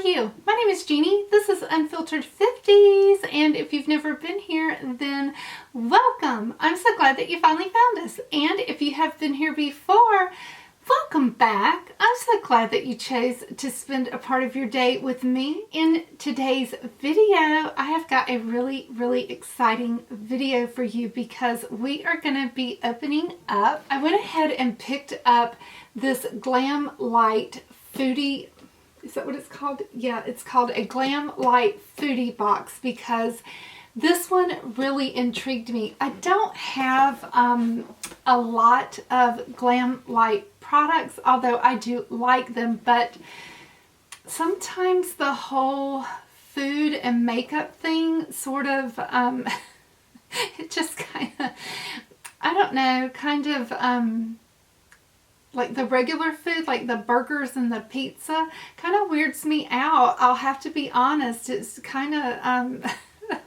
you? My name is Jeannie. This is Unfiltered 50s, and if you've never been here, then welcome. I'm so glad that you finally found us, and if you have been here before, welcome back. I'm so glad that you chose to spend a part of your day with me. In today's video, I have got a really exciting video for you because we are going to be opening up. I went ahead and picked up this GlamLite Foodie. Is that what it's called? Yeah, it's called a GlamLite Foodie Box because this one really intrigued me. I don't have a lot of GlamLite products, although I do like them, but sometimes the whole food and makeup thing sort of, it just kind of, I don't know, kind of, like the regular food, like the burgers and the pizza, kind of weirds me out. I'll have to be honest. It's kind of,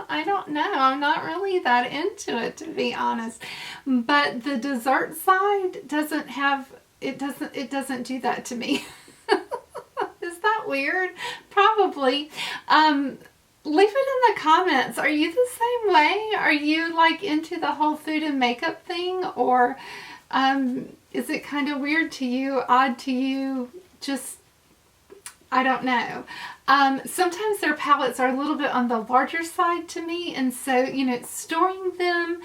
I don't know. I'm not really that into it, to be honest. But the dessert side doesn't have, it doesn't do that to me. Is that weird? Probably. Leave it in the comments. Are you the same way? Are you like into the whole food and makeup thing? Or, is it kind of weird to you, odd to you, just, I don't know. Sometimes their palettes are a little bit on the larger side to me, and so, you know, storing them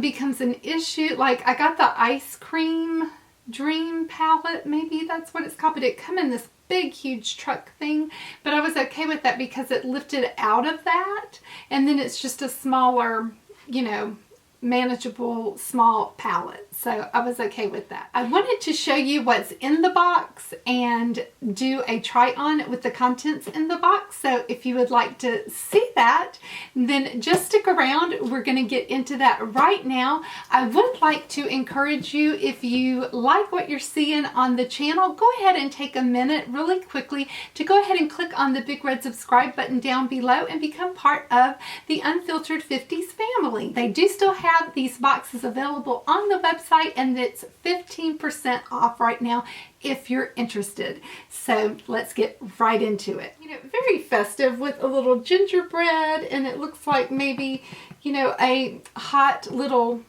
becomes an issue. Like, I got the Ice Cream Dream palette, maybe that's what it's called, but it come in this big, huge truck thing, but I was okay with that because it lifted out of that, and then it's just a smaller, you know, manageable small palette, so I was okay with that. I wanted to show you what's in the box and do a try on with the contents in the box, so if you would like to see that, then just stick around. We're going to get into that right now. I would like to encourage you, if you like what you're seeing on the channel, go ahead and take a minute really quickly to go ahead and click on the big red subscribe button down below and become part of the Unfiltered 50s family. They do still have these boxes available on the website, and it's 15% off right now if you're interested. So let's get right into it. You know, very festive with a little gingerbread, and it looks like maybe, you know, a hot little,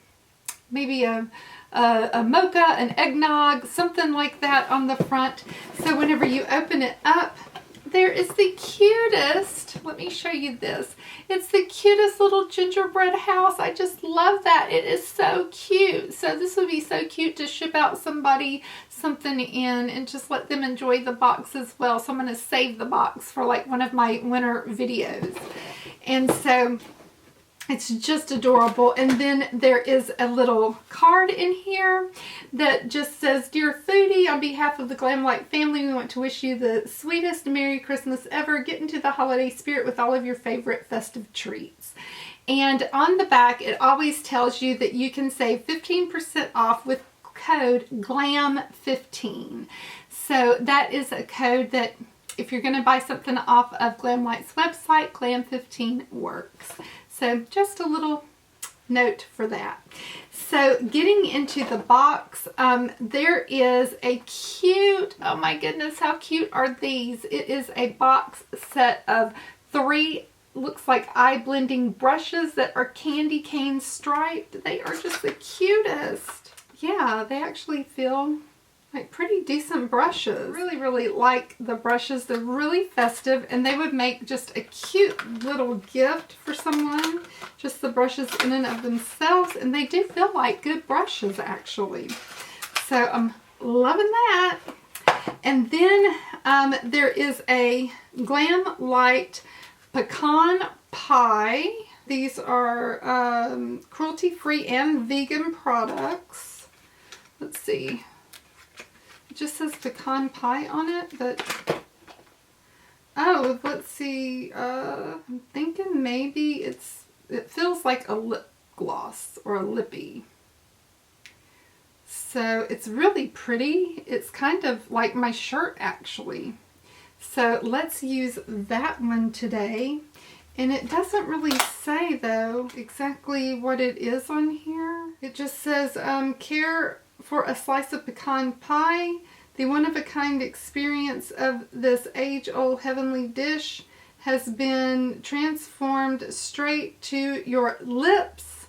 maybe a mocha, an eggnog, something like that on the front. So whenever you open it up, there is the cutest, let me show you this. It's the cutest little gingerbread house. I just love that. It is so cute. So this would be so cute to ship out somebody something in and just let them enjoy the box as well. So I'm going to save the box for like one of my winter videos. And so it's just adorable. And then there is a little card in here that just says, "Dear Foodie, on behalf of the GlamLite family, we want to wish you the sweetest Merry Christmas ever. Get into the holiday spirit with all of your favorite festive treats." And on the back, it always tells you that you can save 15% off with code GLAM15. So that is a code that if you're going to buy something off of GlamLite's website, GLAM15 works. So just a little note for that. So getting into the box, there is a cute, oh my goodness, how cute are these? It is a box set of 3, looks like eye blending brushes that are candy cane striped. They are just the cutest. Yeah, they actually feel like pretty decent brushes. Really like the brushes. They're really festive, and they would make just a cute little gift for someone. Just the brushes in and of themselves, and they do feel like good brushes actually. So I'm loving that. And then there is a GlamLite pecan pie. These are cruelty-free and vegan products. Let's see. It just says pecan pie on it, but oh, let's see. I'm thinking maybe it feels like a lip gloss or a lippy. So it's really pretty. It's kind of like my shirt actually. So let's use that one today. And it doesn't really say though exactly what it is on here. It just says care for a slice of pecan pie. The one-of-a-kind experience of this age-old heavenly dish has been transformed straight to your lips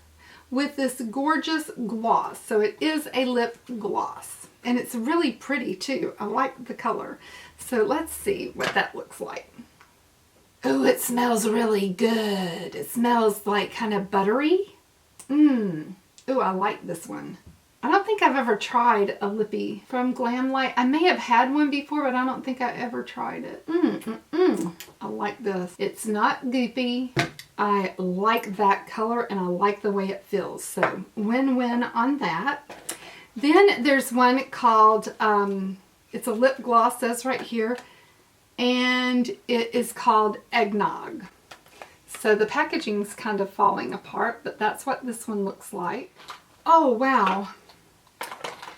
with this gorgeous gloss. So it is a lip gloss, and it's really pretty too. I like the color. So let's see what that looks like. Oh, it smells really good. It smells like kind of buttery. Oh, I like this one. I don't think I've ever tried a lippy from GlamLite. I may have had one before, but I don't think I ever tried it. I like this. It's not goopy. I like that color and I like the way it feels. So win-win on that. Then there's one called, it's a lip gloss, says right here, and it is called Eggnog. So the packaging's kind of falling apart, but that's what this one looks like. Oh, wow.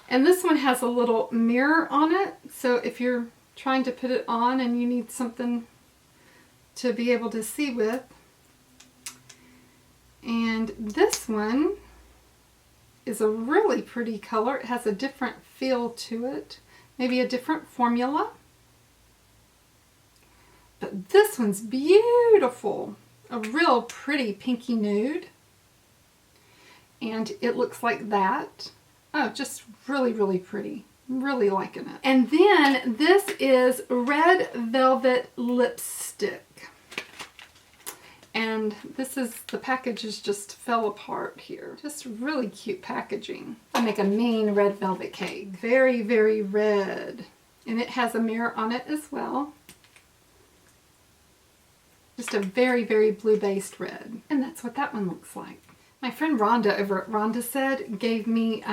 And this one has a little mirror on it, so if you're trying to put it on and you need something to be able to see with. And this one is a really pretty color. It has a different feel to it, maybe a different formula. But this one's beautiful, a real pretty pinky nude. And it looks like that. Oh, just really, really pretty. Really liking it. And then this is Red Velvet Lipstick. And this is, the packages just fell apart here. Just really cute packaging. I make a mean red velvet cake. Very, very red. And it has a mirror on it as well. Just a very, very blue-based red. And that's what that one looks like. My friend Rhonda over at Rhonda Said gave me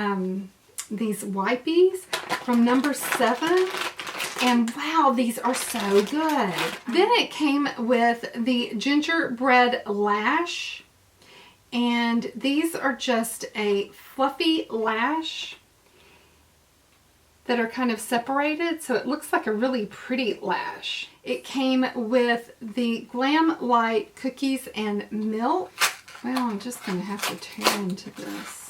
these wipies from number 7. And wow, these are so good. Then it came with the gingerbread lash. And these are just a fluffy lash that are kind of separated, so it looks like a really pretty lash. It came with the GlamLite Cookies and Milk. Well, I'm just going to have to tear into this.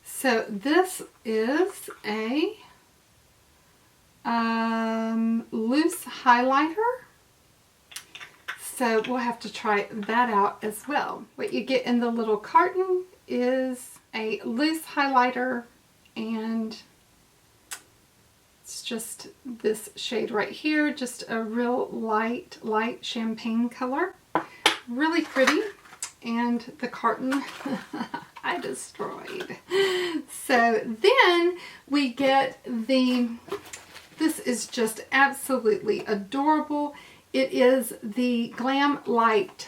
So this is a loose highlighter. So we'll have to try that out as well. What you get in the little carton is a loose highlighter, and it's just this shade right here, just a real light champagne color. Really pretty. And the carton I destroyed. So then we get this is just absolutely adorable. It is the GlamLite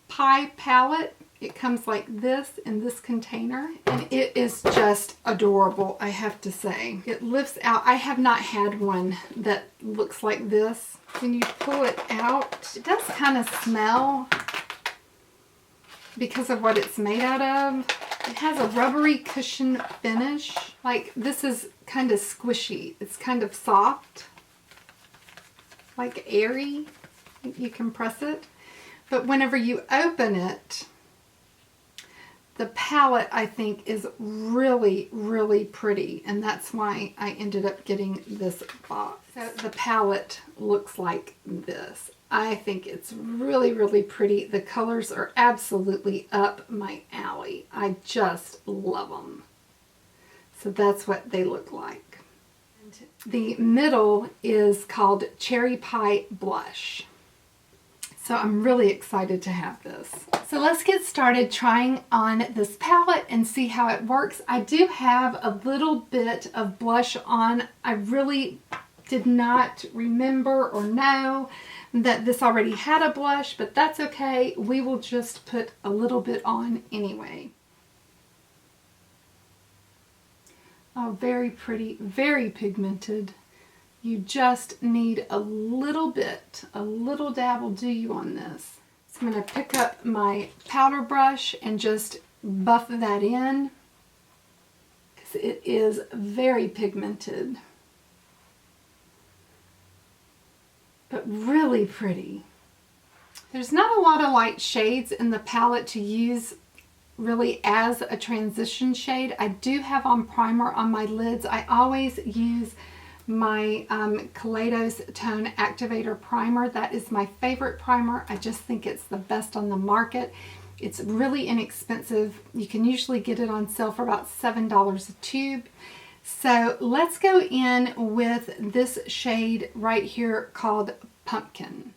Pie Palette. It comes like this in this container, and it is just adorable, I have to say. It lifts out. I have not had one that looks like this. When you pull it out, it does kind of smell because of what it's made out of. It has a rubbery cushion finish. Like, this is kind of squishy. It's kind of soft, like airy. You can press it. But whenever you open it, the palette, I think, is really, really pretty. And that's why I ended up getting this box. So the palette looks like this. I think it's really, really pretty. The colors are absolutely up my alley. I just love them. So that's what they look like. And the middle is called Cherry Pie Blush. So I'm really excited to have this. So let's get started trying on this palette and see how it works. I do have a little bit of blush on. I really did not remember or know that this already had a blush, but that's okay. We will just put a little bit on anyway. Oh, very pretty, very pigmented. You just need a little bit, a little dab will do you on this. So I'm going to pick up my powder brush and just buff that in, because it is very pigmented, but really pretty. There's not a lot of light shades in the palette to use really as a transition shade. I do have on primer on my lids. I always use my Kaleidos Tone Activator Primer. That is my favorite primer. I just think it's the best on the market. It's really inexpensive. You can usually get it on sale for about $7 a tube. So let's go in with this shade right here called Pumpkin.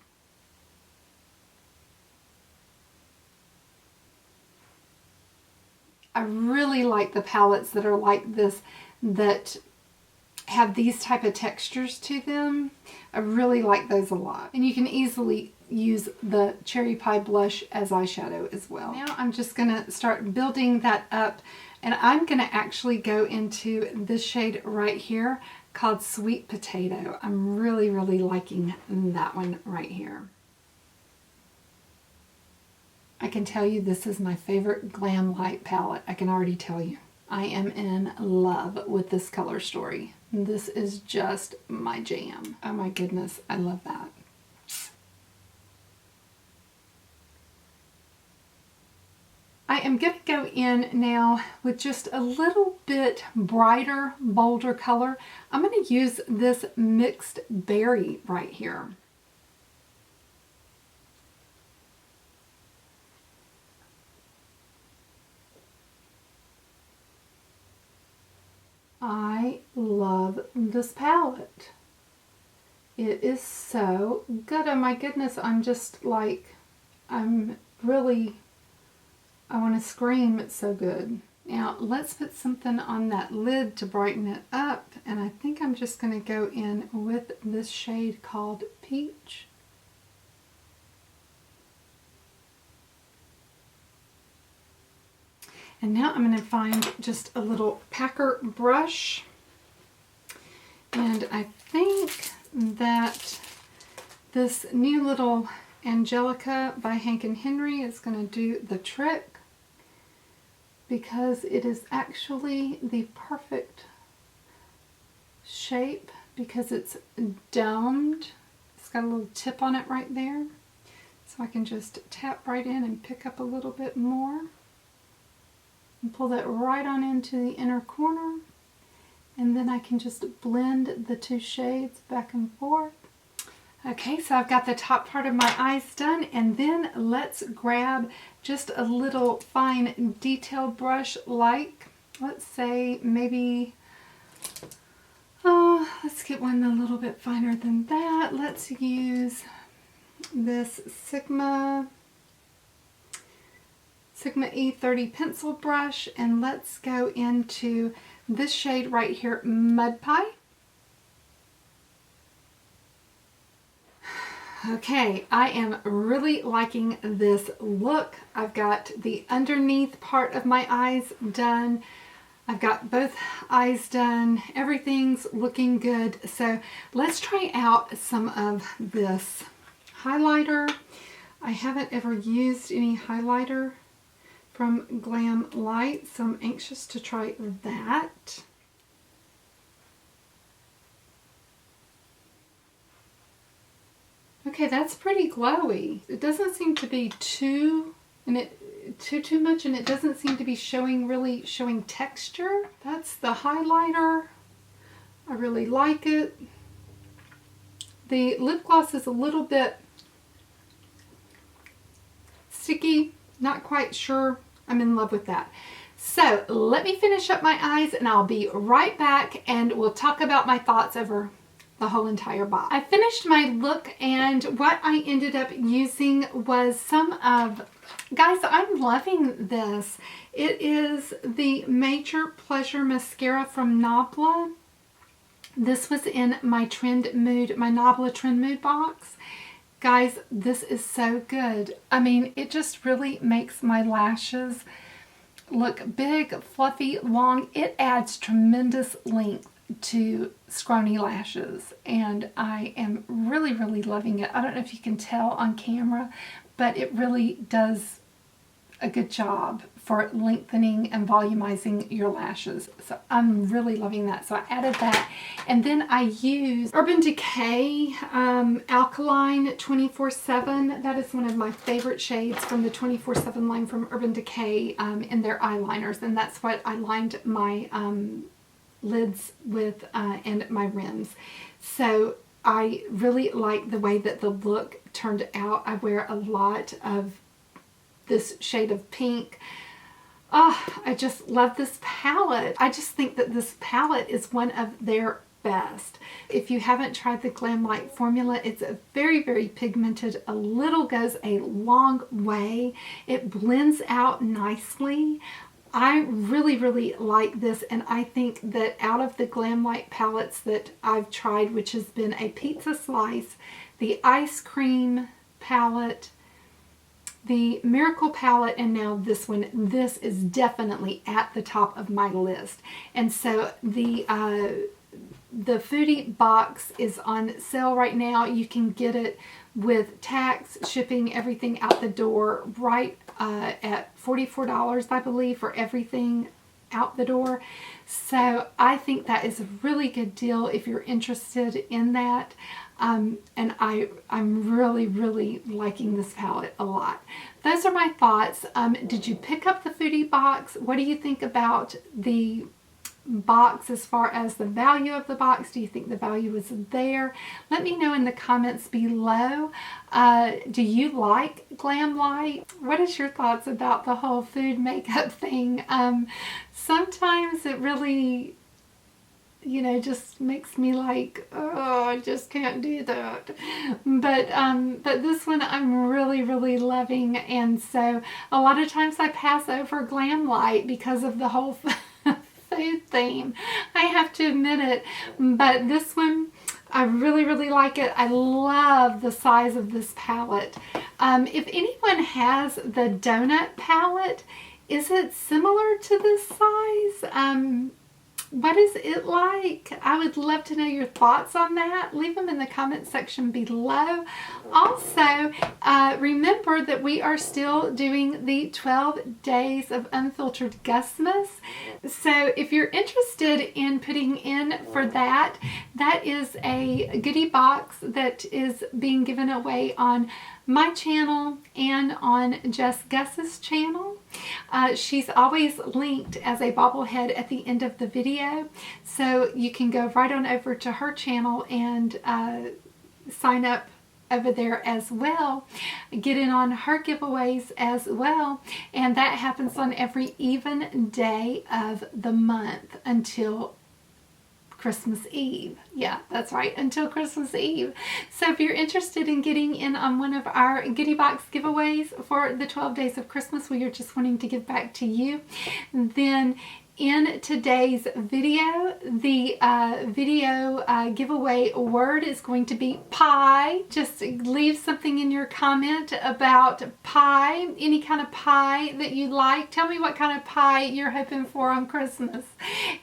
I really like the palettes that are like this, that have these type of textures to them. I really like those a lot. And you can easily use the Cherry Pie blush as eyeshadow as well. Now I'm just gonna start building that up, and I'm gonna actually go into this shade right here called Sweet Potato. I'm really, really liking that one right here. I can tell you this is my favorite GlamLite palette. I can already tell you. I am in love with this color story. This is just my jam. Oh my goodness, I love that. I am going to go in now with just a little bit brighter, bolder color. I'm going to use this Mixed Berry right here. I love this palette. It is so good. Oh my goodness, I'm just like, I want to scream, it's so good. Now let's put something on that lid to brighten it up, and I think I'm just going to go in with this shade called Peach. And now I'm going to find just a little packer brush, and I think that this new little Angelica by Hank and Henry is going to do the trick, because it is actually the perfect shape, because it's domed. It's got a little tip on it right there, so I can just tap right in and pick up a little bit more and pull that right on into the inner corner, and then I can just blend the two shades back and forth. Okay, so I've got the top part of my eyes done, and then let's grab just a little fine detail brush, like, let's say maybe, let's get one a little bit finer than that. Let's use this Sigma E30 pencil brush, and let's go into this shade right here, Mud Pie. Okay, I am really liking this look. I've got the underneath part of my eyes done. I've got both eyes done. Everything's looking good. So let's try out some of this highlighter. I haven't ever used any highlighter from GlamLite, so I'm anxious to try that. Okay, that's pretty glowy. It doesn't seem to be too much, and it doesn't seem to be really showing texture. That's the highlighter. I really like it. The lip gloss is a little bit sticky, not quite sure. I'm in love with that. So let me finish up my eyes, and I'll be right back, and we'll talk about my thoughts over the whole entire box. I finished my look, and what I ended up using was some of, guys, I'm loving this. It is the Major Pleasure Mascara from Nabla. This was in my Trend Mood, my Nabla Trend Mood box. Guys, this is so good. I mean, it just really makes my lashes look big, fluffy, long. It adds tremendous length to scrawny lashes, and I am really, really loving it. I don't know if you can tell on camera, but it really does a good job for lengthening and volumizing your lashes. So I'm really loving that. So I added that. And then I used Urban Decay Alkaline 24/7. That is one of my favorite shades from the 24/7 line from Urban Decay in their eyeliners. And that's what I lined my lids with and my rims. So I really like the way that the look turned out. I wear a lot of this shade of pink. Oh, I just love this palette. I just think that this palette is one of their best. If you haven't tried the GlamLite formula, it's a very, very pigmented. A little goes a long way. It blends out nicely. I really, really like this, and I think that out of the GlamLite palettes that I've tried, which has been a pizza slice, the ice cream palette, the Miracle palette, and now this one, this is definitely at the top of my list. And so the Foodie Box is on sale right now. You can get it with tax, shipping, everything out the door, right at $44, I believe, for everything out the door. So I think that is a really good deal if you're interested in that. And I'm really, really liking this palette a lot. Those are my thoughts. Did you pick up the Foodie Box? What do you think about the box as far as the value of the box? Do you think the value is there? Let me know in the comments below. Do you like GlamLite? What is your thoughts about the whole food makeup thing? Sometimes it really, you know, just makes me like, oh, I just can't do that. But this one I'm really, really loving. And so a lot of times I pass over GlamLite because of the whole food theme. I have to admit it. But this one, I really, really like it. I love the size of this palette. If anyone has the donut palette, is it similar to this size? What is it like? I would love to know your thoughts on that. Leave them in the comment section below. Also, remember that we are still doing the 12 days of unfiltered Gusmas. So if you're interested in putting in for that, that is a goodie box that is being given away on my channel and on Jess Gus's channel. She's always linked as a bobblehead at the end of the video, so you can go right on over to her channel and sign up over there as well. Get in on her giveaways as well, and that happens on every even day of the month until Christmas Eve. Yeah, that's right, until Christmas Eve. So if you're interested in getting in on one of our goodie box giveaways for the 12 days of Christmas, where you're just wanting to give back to you, then in today's video, the video giveaway word is going to be pie. Just leave something in your comment about pie, any kind of pie that you like. Tell me what kind of pie you're hoping for on Christmas.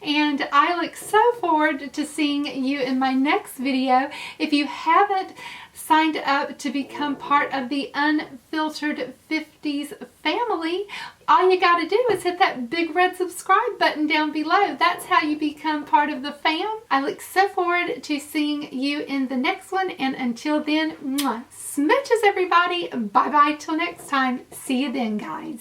And I look so forward to seeing you in my next video. If you haven't signed up to become part of the Unfiltered 50s family, all you got to do is hit that big red subscribe button down below. That's how you become part of the fam. I look so forward to seeing you in the next one. And until then, mwah, smooches everybody. Bye-bye till next time. See you then, guys.